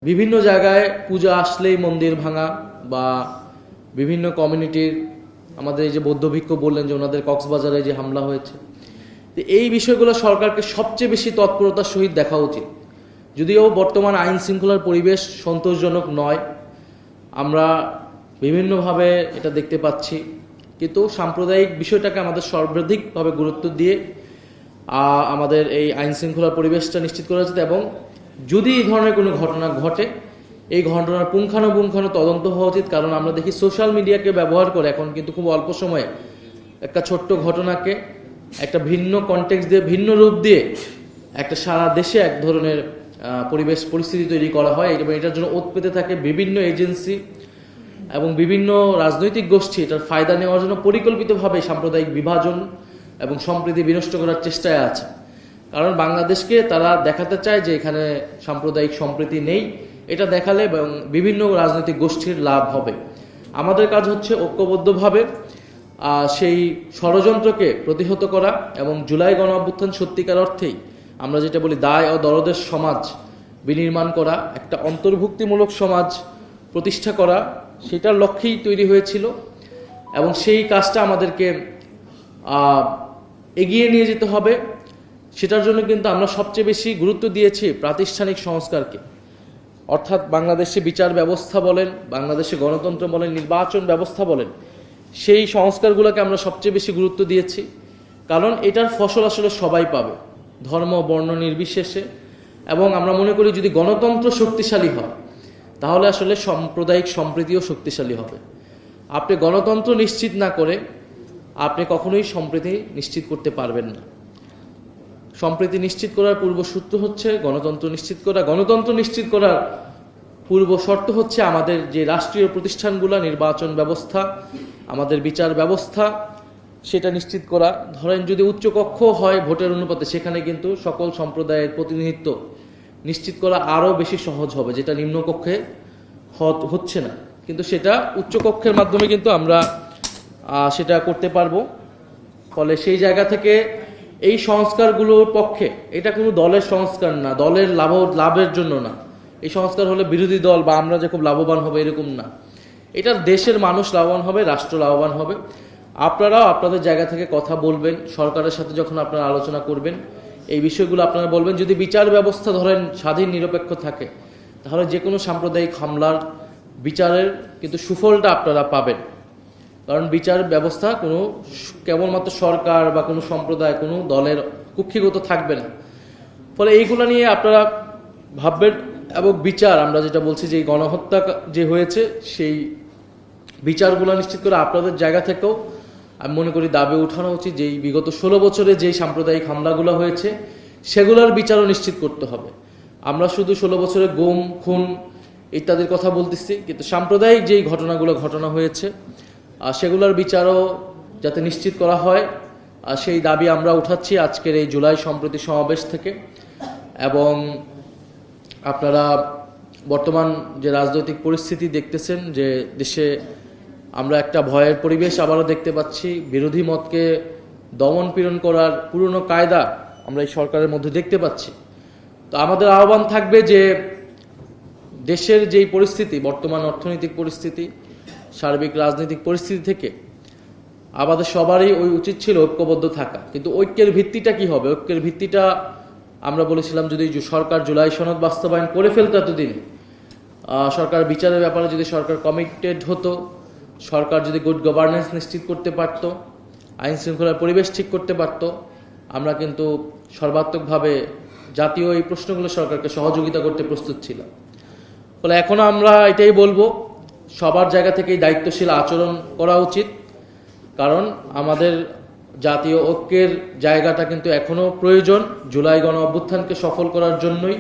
বিভিন্ন জায়গায় পূজা আসলেই মন্দির ভাঙা বা বিভিন্ন কমিউনিটির আমাদের এই যে বৌদ্ধ ভিক্ষু বললেন যে ওনাদের কক্সবাজারে যে হামলা হয়েছে, তো এই বিষয়গুলো সরকারকে সবচেয়ে বেশি তৎপরতার সহিত দেখা উচিত। যদিও বর্তমান আইন শৃঙ্খলার পরিবেশ সন্তোষজনক নয়, আমরা বিভিন্নভাবে এটা দেখতে পাচ্ছি, কিন্তু সাম্প্রদায়িক বিষয়টাকে আমাদের সর্বাধিকভাবে গুরুত্ব দিয়ে আমাদের এই আইন শৃঙ্খলার পরিবেশটা নিশ্চিত করা উচিত। এবং যদি এই ধরনের কোনো ঘটনা ঘটে, এই ঘটনার পুঙ্খানুপুঙ্খানু তদন্ত হওয়া উচিত। কারণ আমরা দেখি সোশ্যাল মিডিয়াকে ব্যবহার করে এখন কিন্তু খুব অল্প সময়ে একটা ছোট্ট ঘটনাকে একটা ভিন্ন কনটেক্সট দিয়ে, ভিন্ন রূপ দিয়ে একটা সারা দেশে এক ধরনের পরিবেশ পরিস্থিতি তৈরি করা হয় এবং এটার জন্য ওত পেতে থাকে বিভিন্ন এজেন্সি এবং বিভিন্ন রাজনৈতিক গোষ্ঠী এটার ফায়দা নেওয়ার জন্য পরিকল্পিতভাবে সাম্প্রদায়িক বিভাজন এবং সম্প্রীতি বিনষ্ট করার চেষ্টায় আছে। কারণ বাংলাদেশকে তারা দেখাতে চায় যে এখানে সাম্প্রদায়িক সম্প্রীতি নেই, এটা দেখালে বিভিন্ন রাজনৈতিক গোষ্ঠীর লাভ হবে। আমাদের কাজ হচ্ছে ঐক্যবদ্ধভাবে সেই ষড়যন্ত্রকে প্রতিহত করা এবং জুলাই গণ অভ্যুত্থান সত্যিকার অর্থেই আমরা যেটা বলি দায় ও দরদের সমাজ বিনির্মাণ করা, একটা অন্তর্ভুক্তিমূলক সমাজ প্রতিষ্ঠা করা, সেটার লক্ষ্যেই তৈরি হয়েছিল। এবং সেই কাজটা আমাদেরকে এগিয়ে নিয়ে যেতে হবে। সেটার জন্য কিন্তু আমরা সবচেয়ে বেশি গুরুত্ব দিয়েছি প্রাতিষ্ঠানিক সংস্কারকে, অর্থাৎ বাংলাদেশে বিচার ব্যবস্থা বলেন, বাংলাদেশে গণতন্ত্র বলেন, নির্বাচন ব্যবস্থা বলেন, সেই সংস্কারগুলোকে আমরা সবচেয়ে বেশি গুরুত্ব দিয়েছি। কারণ এটার ফসল আসলে সবাই পাবে, ধর্ম বর্ণ নির্বিশেষে। এবং আমরা মনে করি যদি গণতন্ত্র শক্তিশালী হয় তাহলে আসলে সাম্প্রদায়িক সম্প্রীতিও শক্তিশালী হবে। আপনি গণতন্ত্র নিশ্চিত না করে আপনি কখনোই সম্প্রীতি নিশ্চিত করতে পারবেন না। সম্প্রীতি নিশ্চিত করার পূর্বসূত্র হচ্ছে গণতন্ত্র নিশ্চিত করা। গণতন্ত্র নিশ্চিত করার পূর্ব শর্ত হচ্ছে আমাদের যে রাষ্ট্রীয় প্রতিষ্ঠানগুলো, নির্বাচন ব্যবস্থা, আমাদের বিচার ব্যবস্থা, সেটা নিশ্চিত করা। ধরেন যদি উচ্চকক্ষ হয় ভোটের অনুপাতে, সেখানে কিন্তু সকল সম্প্রদায়ের প্রতিনিধিত্ব নিশ্চিত করা আরও বেশি সহজ হবে, যেটা নিম্নকক্ষে হচ্ছে না। কিন্তু সেটা উচ্চকক্ষের মাধ্যমে কিন্তু আমরা সেটা করতে পারবো। ফলে সেই জায়গা থেকে এই সংস্কারগুলোর পক্ষে, এটা কোনো দলের সংস্কার না, দলের লাভের জন্য না। এই সংস্কার হলে বিরোধী দল বা আমরা যে খুব লাভবান হবে এরকম না, এটা দেশের মানুষ লাভবান হবে, রাষ্ট্র লাভবান হবে। আপনারাও আপনাদের জায়গা থেকে কথা বলবেন, সরকারের সাথে যখন আপনারা আলোচনা করবেন এই বিষয়গুলো আপনারা বলবেন। যদি বিচার ব্যবস্থা ধরেন স্বাধীন নিরপেক্ষ থাকে, তাহলে যে কোনো সাম্প্রদায়িক হামলার বিচারের কিন্তু সুফলটা আপনারা পাবেন। কারণ বিচার ব্যবস্থা কোনো কেবলমাত্র সরকার বা কোনো সম্প্রদায়, কোনো দলের কুক্ষিগত থাকবে না। ফলে এইগুলো নিয়ে আপনারা ভাববেন। এবং বিচার, আমরা যেটা বলছি যে গণহত্যা যে হয়েছে, সেই বিচারগুলো নিশ্চিত করে আপনাদের জায়গা থেকেও আমি মনে করি দাবি উঠানো উচিত। যেই বিগত 16 বছরে যেই সাম্প্রদায়িক হামলাগুলো হয়েছে সেগুলোর বিচারও নিশ্চিত করতে হবে। আমরা শুধু 16 বছরে গুম, খুন ইত্যাদির কথা বলতেছি, কিন্তু সাম্প্রদায়িক যেই ঘটনা হয়েছে সেগুলোর বিচারও যাতে নিশ্চিত করা হয়, সেই দাবি আমরা উঠাচ্ছি আজকের এই জুলাই সম্প্রীতি সমাবেশ থেকে। এবং আপনারা বর্তমান যে রাজনৈতিক পরিস্থিতি দেখতেছেন, যে দেশে আমরা একটা ভয়ের পরিবেশ আবারও দেখতে পাচ্ছি, বিরোধী মতকে দমন পীড়ন করার পুরনো কায়দা আমরা এই সরকারের মধ্যে দেখতে পাচ্ছি। তো আমাদের আহ্বান থাকবে যে দেশের যেই পরিস্থিতি, বর্তমান অর্থনৈতিক পরিস্থিতি, সার্বিক রাজনৈতিক পরিস্থিতি থেকে আমাদের সবারই উচিত ছিল ঐক্যবদ্ধ থাকা। কিন্তু ঐক্যের ভিত্তিটা কি হবে? ঐক্যের ভিত্তিটা আমরা বলেছিলাম যদি সরকার জুলাই সনদ বাস্তবায়ন করে ফেলতো, এতদিন সরকার বিচারের ব্যাপারে যদি সরকার কমিটেড হতো, সরকার যদি গুড গভর্নেন্স নিশ্চিত করতে পারত, আইন শৃঙ্খলার পরিবেশ ঠিক করতে পারত, আমরা কিন্তু সর্বাত্মকভাবে জাতীয় এই প্রশ্নগুলো সরকারকে সহযোগিতা করতে প্রস্তুত ছিলাম। ফলে এখনো আমরা এটাই বলবো, সবার জায়গা থেকেই দায়িত্বশীল আচরণ করা উচিত। কারণ আমাদের জাতীয় ঐক্যের জায়গাটা কিন্তু এখনো প্রয়োজন জুলাই গণ অভ্যুত্থানকে সফল করার জন্যই।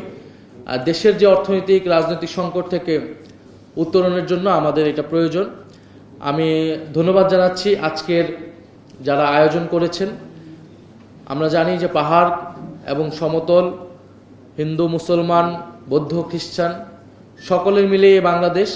আর দেশের যে অর্থনৈতিক রাজনৈতিক সংকট থেকে উত্তরণের জন্য আমাদের এটা প্রয়োজন। আমি ধন্যবাদ জানাচ্ছি আজকের যারা আয়োজন করেছেন। আমরা জানি যে পাহাড় এবং সমতল, হিন্দু মুসলমান বৌদ্ধ খ্রিস্টান সকলের মিলে বাংলাদেশ।